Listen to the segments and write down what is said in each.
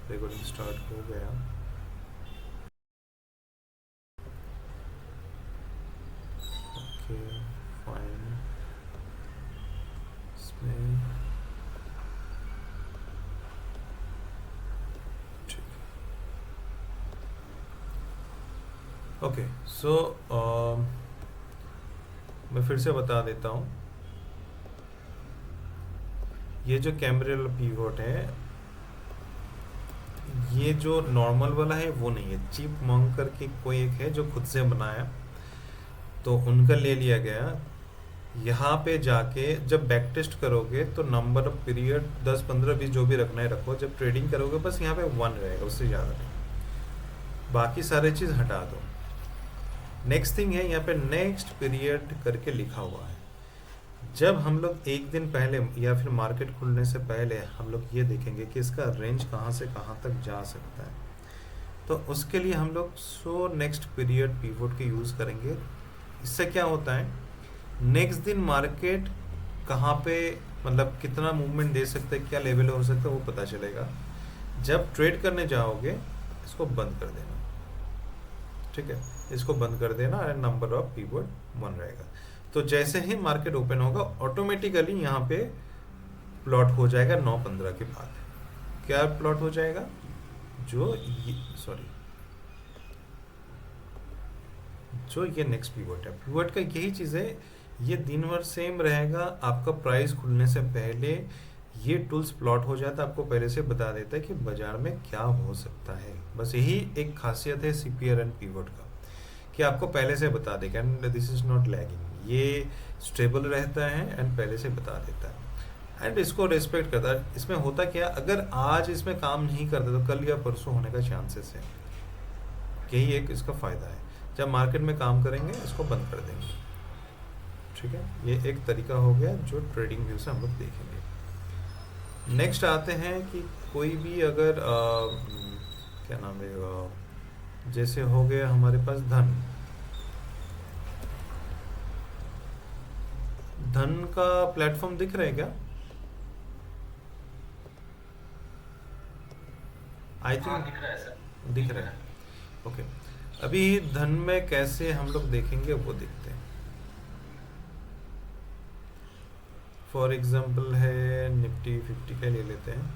Recording start हो गया। Okay fine. इसमें ठीक। ओके सो मैं फिर से बता देता हूँ। ये जो कैम्ब्रियल पीवोट है, ये जो नॉर्मल वाला है वो नहीं है, चीप मॉन्क करके कोई एक है जो खुद से बनाया, तो उनका ले लिया गया। यहाँ पे जाके जब बैक टेस्ट करोगे तो नंबर ऑफ पीरियड 10 15 20 जो भी रखना है रखो, जब ट्रेडिंग करोगे बस यहाँ पे 1 रहेगा, उससे ज़्यादा नहीं, बाकी सारे चीज़ हटा दो। नेक्स्ट थिंग है यहाँ पे नेक्स्ट पीरियड करके लिखा हुआ है। जब हम लोग एक दिन पहले या फिर मार्केट खुलने से पहले हम लोग ये देखेंगे कि इसका रेंज कहाँ से कहाँ तक जा सकता है, तो उसके लिए हम लोग सो नेक्स्ट पीरियड पीवोट के यूज़ करेंगे। इससे क्या होता है, नेक्स्ट दिन मार्केट कहाँ पे मतलब कितना मूवमेंट दे सकता है, क्या लेवल हो सकता है वो पता चलेगा। जब ट्रेड करने जाओगे इसको बंद कर देना, ठीक है, इसको बंद कर देना एंड नंबर ऑफ पीवोट 1 रहेगा। तो जैसे ही मार्केट ओपन होगा ऑटोमेटिकली यहाँ पे प्लॉट हो जाएगा 9:15 के बाद। क्या प्लॉट हो जाएगा, जो ये नेक्स्ट पीवोट है, पीवोट का यही चीज़ है, ये दिन भर सेम रहेगा। आपका प्राइस खुलने से पहले ये टूल्स प्लॉट हो जाता है, आपको पहले से बता देता है कि बाजार में क्या हो सकता है। बस यही एक खासियत है सीपीआर एंड पीवोट का, कि आपको पहले से बता देगा and this is not lagging, ये स्टेबल रहता है एंड पहले से बता देता है एंड इसको रिस्पेक्ट करता है। इसमें होता क्या, अगर आज इसमें काम नहीं करता तो कल या परसों होने का चांसेस है, यही एक इसका फ़ायदा है। जब मार्केट में काम करेंगे इसको बंद कर देंगे, ठीक है। ये एक तरीका हो गया जो ट्रेडिंग व्यू से हम लोग देखेंगे। नेक्स्ट आते हैं कि कोई भी अगर क्या नाम है, जैसे हो गया हमारे पास धन का प्लेटफॉर्म दिख रहा है क्या? आई थिंक दिख रहा है सर। दिख रहा है। ओके, अभी धन में कैसे हम लोग देखेंगे वो देखते हैं। फॉर एग्जांपल है निफ्टी 50 का ले लेते हैं।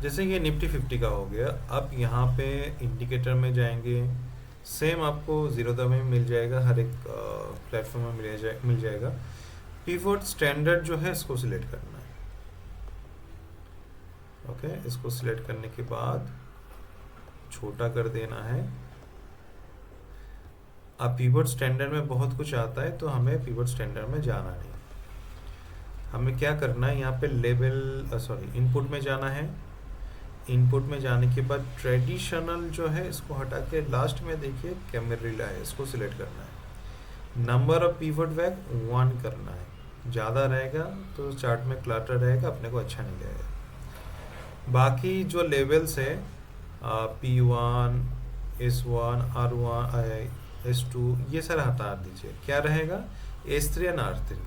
जैसे ये निफ्टी 50 का हो गया, अब यहाँ पे इंडिकेटर में जाएंगे, सेम आपको जीरोधा में मिल जाएगा, हर एक प्लेटफॉर्म में मिल जाएगा। पिवोट स्टैंडर्ड जो है इसको सिलेक्ट करना है। ओके, इसको सिलेक्ट करने के बाद छोटा कर देना है। अब पिवोट स्टैंडर्ड में बहुत कुछ आता है, तो हमें पिवोट स्टैंडर्ड में जाना नहीं, हमें क्या करना है, यहाँ पे लेवल इनपुट में जाना है। इनपुट में जाने के बाद ट्रेडिशनल जो है इसको हटा के लास्ट में देखिए कैमरिला है, इसको सिलेक्ट करना है। नंबर ऑफ पिवट वैग 1 करना है, ज़्यादा रहेगा तो चार्ट में क्लटर रहेगा, अपने को अच्छा नहीं लगेगा। बाकी जो लेवल्स है P1, S1, R1, S2 ये सारा हटा दीजिए। क्या रहेगा, S3 एंड R3।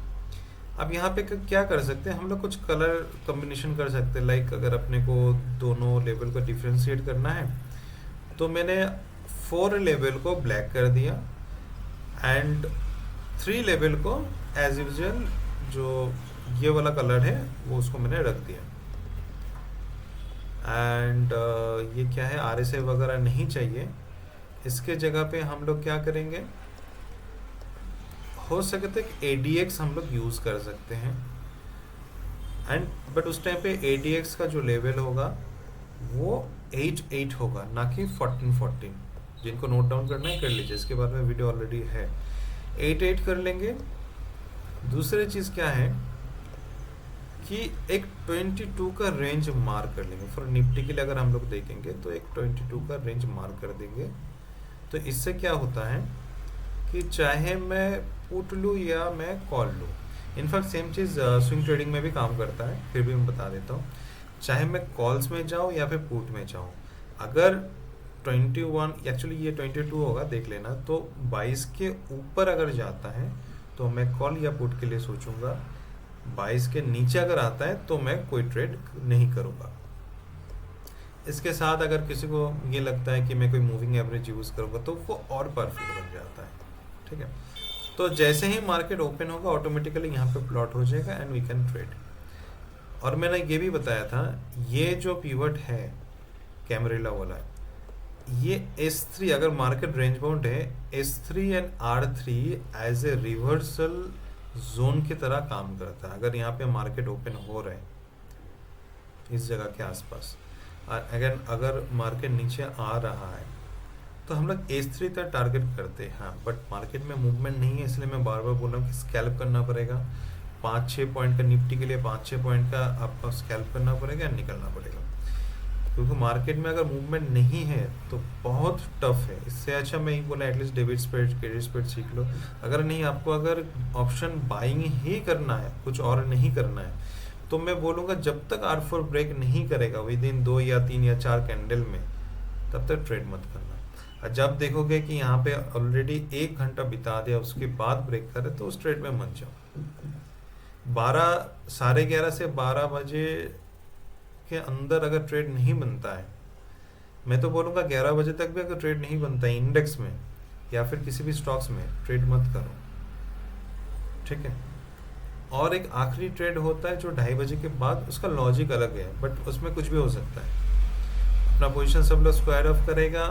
अब यहाँ पे क्या कर सकते हैं हम लोग, कुछ कलर कॉम्बिनेशन कर सकते हैं। लाइक अगर अपने को दोनों लेवल को डिफ्रेंशिएट करना है तो मैंने 4 लेवल को ब्लैक कर दिया एंड 3 लेवल को एज यूजुअल जो ये वाला कलर है वो उसको मैंने रख दिया। एंड ये क्या है, RSI वगैरह नहीं चाहिए, इसके जगह पे हम लोग क्या करेंगे, हो सकता है कि ADX हम लोग यूज़ कर सकते हैं एंड बट उस टाइम पे ADX का जो लेवल होगा वो 8 होगा, ना कि 14। जिनको नोट डाउन करना है कर लीजिए, इसके बारे में वीडियो ऑलरेडी है। 8 कर लेंगे। दूसरी चीज़ क्या है कि एक 22 का रेंज मार्क कर लेंगे। फॉर निफ्टी के लिए अगर हम लोग देखेंगे तो एक 22 का रेंज मार्क कर देंगे। तो इससे क्या होता है कि चाहे मैं पुट लूँ या मैं कॉल लूँ, इनफैक्ट सेम चीज़ स्विंग ट्रेडिंग में भी काम करता है, फिर भी मैं बता देता हूँ। चाहे मैं कॉल्स में जाऊँ या फिर पुट में जाऊँ, अगर 21 एक्चुअली ये 22 होगा देख लेना, तो 22 के ऊपर अगर जाता है तो मैं कॉल या पुट के लिए सोचूंगा। 22 के नीचे अगर आता है तो मैं कोई ट्रेड नहीं करूँगा। इसके साथ अगर किसी को ये लगता है कि मैं कोई मूविंग एवरेज यूज़ करूँगा तो वो और परफेक्ट बन जाता है। ठीक है, तो जैसे ही मार्केट ओपन होगा ऑटोमेटिकली यहाँ पे प्लॉट हो जाएगा एंड वी कैन ट्रेड। और मैंने ये भी बताया था, ये जो पिवट है कैमरेला वाला, ये S3 अगर मार्केट रेंज बाउंड है, S3 and R3 as a reversal zone की तरह काम करता है। अगर यहाँ पे मार्केट ओपन हो रहा है इस जगह के आसपास, अगर मार्केट नीचे आ रहा है तो हम लोग S3 तक टारगेट करते हैं। हाँ, बट मार्केट में मूवमेंट नहीं है, इसलिए मैं बार बार बोल रहा हूँ कि स्कैल्प करना पड़ेगा। 5-6 पॉइंट का निफ्टी के लिए 5-6 पॉइंट का आपको स्कैल्प करना पड़ेगा, निकलना पड़ेगा। क्योंकि मार्केट में अगर मूवमेंट नहीं है तो बहुत टफ है। इससे अच्छा मैं ही बोला at least debit spread, credit spread सीख लो। अगर नहीं, आपको अगर ऑप्शन बाइंग ही करना है, कुछ और नहीं करना है, तो मैं बोलूँगा जब तक R4 ब्रेक नहीं करेगा विद इन 2 या 3 या 4 कैंडल में, तब तक ट्रेड मत करना। और जब देखोगे कि यहाँ पे ऑलरेडी 1 घंटा बिता दिया उसके बाद ब्रेक करे तो उस ट्रेड में मत जाओ। 11:30 से 12 बजे के अंदर अगर ट्रेड नहीं बनता है, मैं तो बोलूँगा 11 बजे तक भी अगर ट्रेड नहीं बनता है इंडेक्स में या फिर किसी भी स्टॉक्स में, ट्रेड मत करो। ठीक है, और एक आखिरी ट्रेड होता है जो 2:30 बजे के बाद, उसका लॉजिक अलग है बट उसमें कुछ भी हो सकता है। अपना पोजीशन सब लोग स्क्वायर ऑफ करेगा,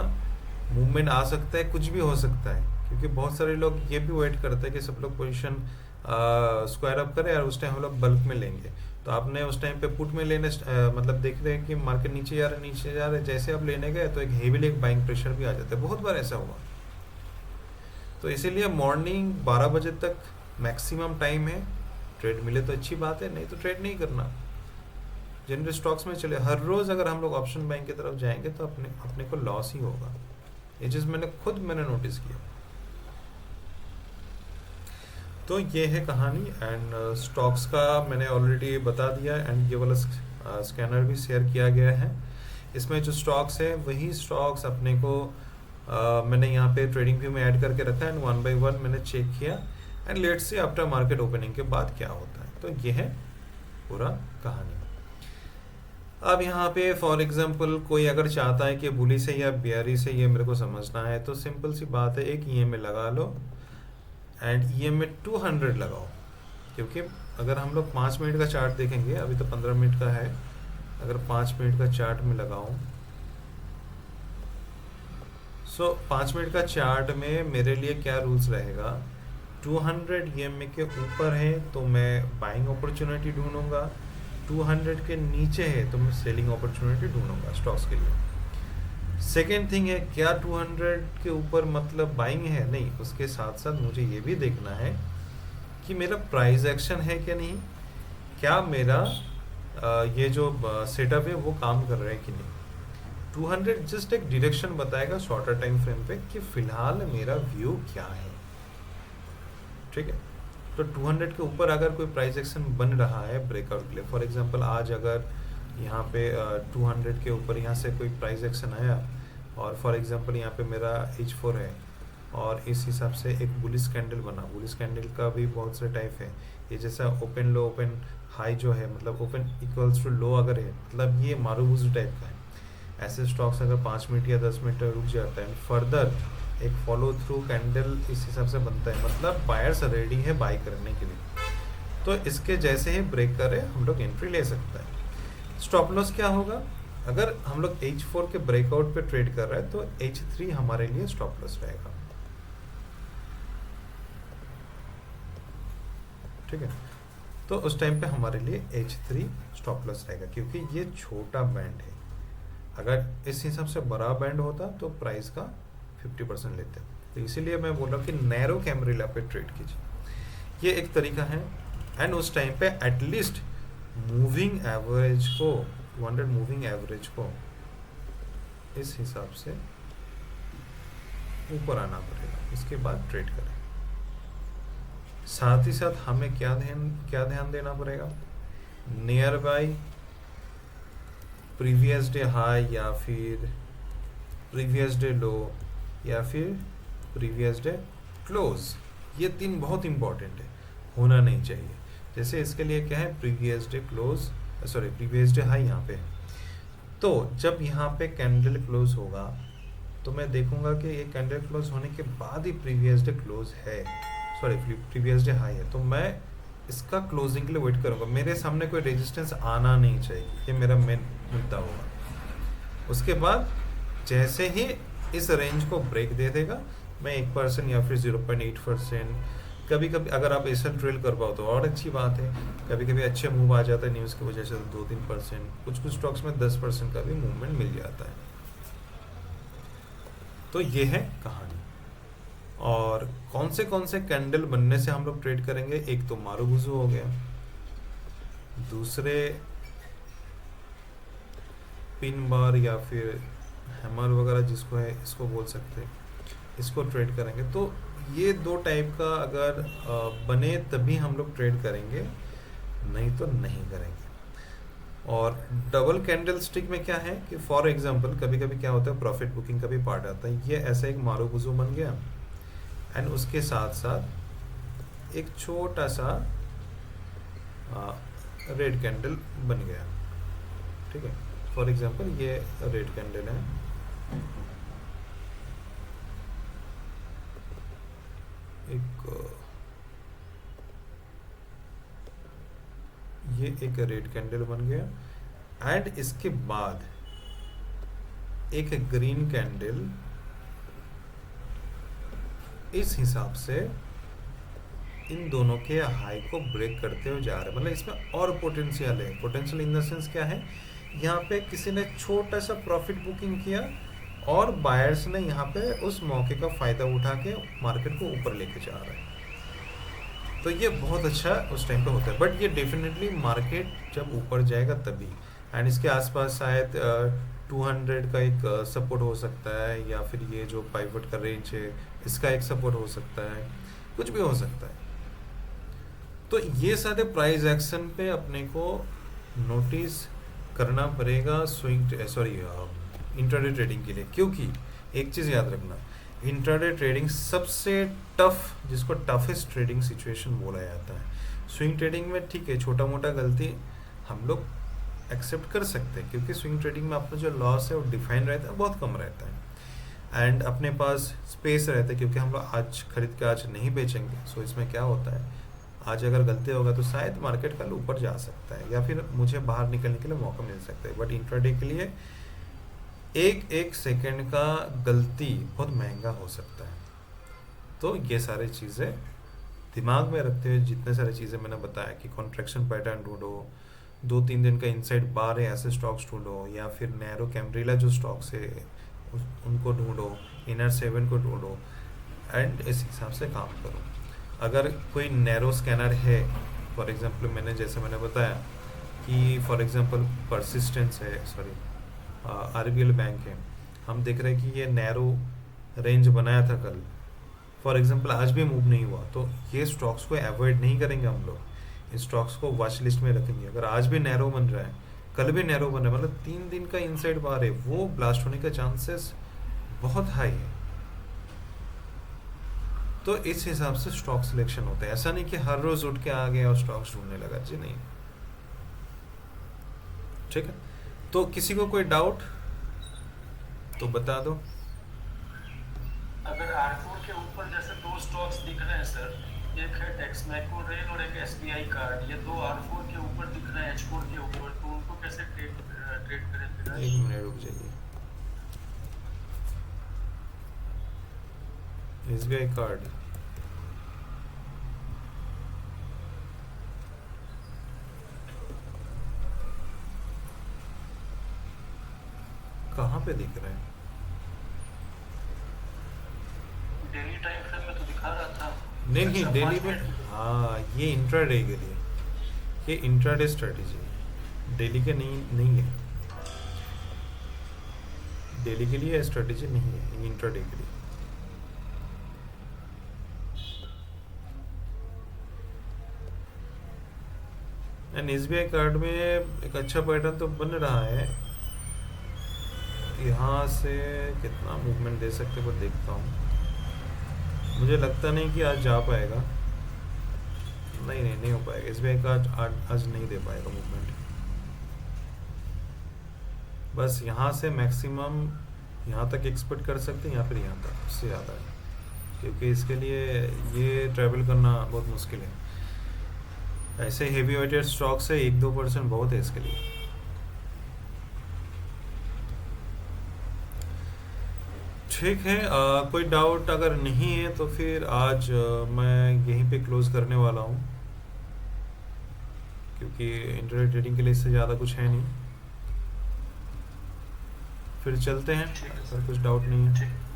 मूवमेंट आ सकता है, कुछ भी हो सकता है। क्योंकि बहुत सारे लोग ये भी वेट करते हैं कि सब लोग पोजीशन स्क्वायर अप करें और उस टाइम हम लोग बल्क में लेंगे। तो आपने उस टाइम पे पुट में लेने मतलब देख रहे हैं कि मार्केट नीचे जा रहा है, नीचे जा रहा है, जैसे आप लेने गए तो एक हेवीली एक बाइंग प्रेशर भी आ जाता है। बहुत बार ऐसा हुआ। तो इसीलिए मॉर्निंग 12 बजे तक मैक्सिमम टाइम है। ट्रेड मिले तो अच्छी बात है, नहीं तो ट्रेड नहीं करना। जनरल स्टॉक्स में चले, हर रोज अगर हम लोग ऑप्शन बाइंग की तरफ जाएंगे तो अपने को लॉस ही होगा। ये चीज मैंने नोटिस किया। तो ये है कहानी। एंड स्टॉक्स का मैंने ऑलरेडी बता दिया एंड ये वाला स्कैनर भी शेयर किया गया है। इसमें जो स्टॉक्स है वही स्टॉक्स अपने को मैंने यहाँ पे ट्रेडिंग व्यू में ऐड करके रखा है एंड 1 बाय 1 मैंने चेक किया and let's see after market opening के बाद क्या होता है। तो ये है पूरा कहानी। अब यहाँ पे फॉर एग्जांपल कोई अगर चाहता है कि बुली से या बियरी से ये मेरे को समझना है, तो सिंपल सी बात है, एक ईएमए लगा लो एंड ईएमए 200 लगाओ। क्योंकि अगर हम लोग 5 मिनट का चार्ट देखेंगे, अभी तो 15 मिनट का है, अगर 5 मिनट का चार्ट में लगाऊं, सो 5 मिनट का चार्ट में मेरे लिए क्या रूल्स रहेगा, 200 ईएमए के ऊपर है तो मैं बाइंग अपॉर्चुनिटी ढूंढूंगा, 200 के नीचे है तो मैं सेलिंग अपॉर्चुनिटी ढूंढूंगा स्टॉक्स के लिए। सेकेंड थिंग है, क्या 200 के ऊपर मतलब बाइंग है? नहीं, उसके साथ साथ मुझे ये भी देखना है कि मेरा प्राइस एक्शन है क्या नहीं, क्या मेरा ये जो सेटअप है वो काम कर रहा है कि नहीं। 200 जस्ट एक डायरेक्शन बताएगा शॉर्टर टाइम फ्रेम पे कि फिलहाल मेरा व्यू क्या है। ठीक है, तो 200 के ऊपर अगर कोई प्राइस एक्शन बन रहा है ब्रेकआउट के लिए, फॉर एग्जांपल आज अगर यहाँ पे 200 के ऊपर यहाँ से कोई प्राइस एक्शन आया और फॉर एग्जांपल यहाँ पे मेरा H4 है और इस हिसाब से एक बुलिश कैंडल बना, बुलिश कैंडल का भी बहुत से टाइप है। ये जैसा ओपन लो ओपन हाई जो है, मतलब ओपन इक्वल्स टू लो अगर है, मतलब ये मारूबूज टाइप का है। ऐसे स्टॉक्स अगर 5 मिनट या 10 मिनट रुक जाता है, फर्दर एक फॉलो थ्रू कैंडल इस हिसाब से बनता है, मतलब बायर्स रेडी है बाय करने के लिए। तो इसके जैसे ही ब्रेक करे हम लोग एंट्री ले सकते हैं। स्टॉप लॉस क्या होगा, अगर हम लोग H4 के ब्रेकआउट पे ट्रेड कर रहे हैं तो H3 हमारे लिए स्टॉप लॉस रहेगा। ठीक है, तो उस टाइम पे हमारे लिए H3 स्टॉप लॉस रहेगा, क्योंकि ये छोटा बैंड है। अगर इस हिसाब से बड़ा बैंड होता तो प्राइस का 50% लेते। तो इसीलिए मैं बोल रहा हूँ कि नैरो कैमरेला पे ट्रेड कीजिए, ये एक तरीका है। एंड उस टाइम पे एटलीस्ट मूविंग एवरेज को, 200 मूविंग एवरेज को इस हिसाब से ऊपर आना पड़ेगा, इसके बाद ट्रेड करें। साथ ही साथ हमें क्या ध्यान देना पड़ेगा, near by previous day high या फिर प्रीवियस डे लो या फिर प्रीवियस डे क्लोज, ये 3 बहुत इंपॉर्टेंट है, होना नहीं चाहिए। जैसे इसके लिए क्या है, previous day close, sorry previous day high यहाँ पे है, तो जब यहाँ पे कैंडल क्लोज होगा तो मैं देखूंगा कि ये कैंडल क्लोज होने के बाद ही प्रीवियस डे क्लोज है, सॉरी प्रीवियस डे हाई है, तो मैं इसका क्लोजिंग के लिए वेट करूंगा। मेरे सामने कोई रेजिस्टेंस आना नहीं चाहिए, ये मेरा मेन मुद्दा होगा। उसके बाद जैसे ही इस रेंज को ब्रेक दे देगा, मैं 1% या फिर 0.8%, कभी कभी अगर आप ऐसा ट्रेल कर पाओ तो और अच्छी बात है, कभी कभी अच्छे मूव आ जाता है न्यूज़ की वजह से, 2-3%, कुछ कुछ स्टॉक्स में 10% का भी मूवमेंट मिल जाता है। तो ये है कहानी। और कौन से कैंडल बनने से हम लोग ट्रेड करेंगे, एक तो मारुबुजू हो गया, दूसरे पिन बार या फिर हैमर वगैरह जिसको है, इसको बोल सकते हैं, इसको ट्रेड करेंगे। तो ये 2 टाइप का अगर बने तभी हम लोग ट्रेड करेंगे, नहीं तो नहीं करेंगे। और डबल कैंडल स्टिक में क्या है कि फॉर एग्जांपल कभी कभी क्या होता है, प्रॉफिट बुकिंग का भी पार्ट आता है, ये ऐसा एक मारुबुजू बन गया एंड उसके साथ साथ एक छोटा सा रेड कैंडल बन गया, ठीक है। फॉर एग्जांपल ये रेड कैंडल है, ये एक रेड कैंडल बन गया एंड इसके बाद एक ग्रीन कैंडल इस हिसाब से इन दोनों के हाई को ब्रेक करते हुए जा रहे हैं। मतलब इसमें और पोटेंशियल है। पोटेंशियल इन द सेंस क्या है, यहाँ पे किसी ने छोटा सा प्रॉफिट बुकिंग किया और बायर्स ने यहाँ पे उस मौके का फ़ायदा उठा के मार्केट को ऊपर लेके जा रहे हैं। तो ये बहुत अच्छा उस टाइम पे होता है, बट ये डेफिनेटली मार्केट जब ऊपर जाएगा तभी। एंड इसके आसपास शायद 200 का एक सपोर्ट हो सकता है, या फिर ये जो पाइवट का रेंज है इसका एक सपोर्ट हो सकता है, कुछ भी हो सकता है। तो ये सारे प्राइस एक्शन पे अपने को नोटिस करना पड़ेगा स्विंग इंट्राडे ट्रेडिंग के लिए। क्योंकि एक चीज़ याद रखना, इंट्राडे ट्रेडिंग सबसे टफ, जिसको टफेस्ट ट्रेडिंग सिचुएशन बोला जाता है। स्विंग ट्रेडिंग में ठीक है, छोटा मोटा गलती हम लोग एक्सेप्ट कर सकते हैं, क्योंकि स्विंग ट्रेडिंग में अपना जो लॉस है वो डिफाइन रहता है, बहुत कम रहता है एंड अपने पास स्पेस रहता है, क्योंकि हम लोग आज खरीद के आज नहीं बेचेंगे। सो इसमें क्या होता है, आज अगर गलती होगा तो शायद मार्केट कल ऊपर जा सकता है या फिर मुझे बाहर निकलने के लिए मौका मिल सकता है। बट इंट्राडे के लिए एक सेकंड का गलती बहुत महंगा हो सकता है। तो ये सारी चीज़ें दिमाग में रखते हुए, जितने सारी चीज़ें मैंने बताया कि कॉन्ट्रैक्शन पैटर्न ढूंढो, 2-3 दिन का इनसाइड बार है ऐसे स्टॉक्स ढूंढो, या फिर नैरो कैम्ब्रिला जो स्टॉक्स है उनको ढूंढो, इनर 7 को ढूंढो एंड इस हिसाब से काम करो। अगर कोई नैरो स्कैनर है, फॉर एग्जांपल मैंने बताया कि फॉर एग्जांपल परसिस्टेंस है, आरबीएल बैंक है, हम देख रहे हैं कि ये नैरो रेंज बनाया था कल, फॉर एग्जांपल आज भी मूव नहीं हुआ, तो ये स्टॉक्स को अवॉइड नहीं करेंगे हम लोग, इन स्टॉक्स को वॉच लिस्ट में रखेंगे। अगर आज भी नैरो बन रहा है, कल भी नैरो बन रहा है, मतलब 3 दिन का इनसाइड बार है, वो ब्लास्ट होने का चांसेस बहुत हाई है। तो इस हिसाब से स्टॉक सिलेक्शन होता है। ऐसा नहीं कि हर रोज उठ के आ गए और स्टॉक्स ढूंढने लगा, जी नहीं। ठीक है, तो किसी को कोई डाउट तो बता दो। अगर R4 के ऊपर जैसे 2 स्टॉक्स दिख रहे हैं सर, एक है टेक्समैको रेल और एक SBI कार्ड, ये 2 R4 के ऊपर दिख रहे हैं H4 के ऊपर, तो उनको कैसे ट्रेड करें फिर? 1 मिनट रुक जाइए। SBI कार्ड कहाँ पे दिख रहा है? डेली टाइम फ्रेम में तो दिखा रहा था। नहीं अच्छा, डेली 5 में, मिनट। हाँ ये इंट्राडे के लिए, ये इंट्राडे स्ट्रेटेजी, डेली के नहीं है, डेली के लिए स्ट्रेटेजी नहीं है, इंट्राडे के लिए। एंड SBI कार्ड में एक अच्छा पैटर्न तो बन रहा है, यहाँ से कितना मूवमेंट दे सकते पर देखता हूँ। मुझे लगता नहीं कि आज जा पाएगा। नहीं नहीं, नहीं हो पाएगा। एसबीआई का आज नहीं दे पाएगा मूवमेंट। बस यहाँ से मैक्सिमम यहाँ तक एक्सपेक्ट कर सकते हैं, या फिर यहाँ तक, उससे ज़्यादा है, क्योंकि इसके लिए ये ट्रैवल करना बहुत मुश्किल है। ऐसे हेवी वेटेड स्टॉक से 1-2% बहुत है इसके लिए। ठीक है, कोई डाउट अगर नहीं है तो फिर आज मैं यहीं पे क्लोज करने वाला हूँ, क्योंकि इंटरनेट ट्रेडिंग के लिए इससे ज़्यादा कुछ है नहीं। फिर चलते हैं ठीक है अगर सर। कुछ डाउट नहीं है। ठीक।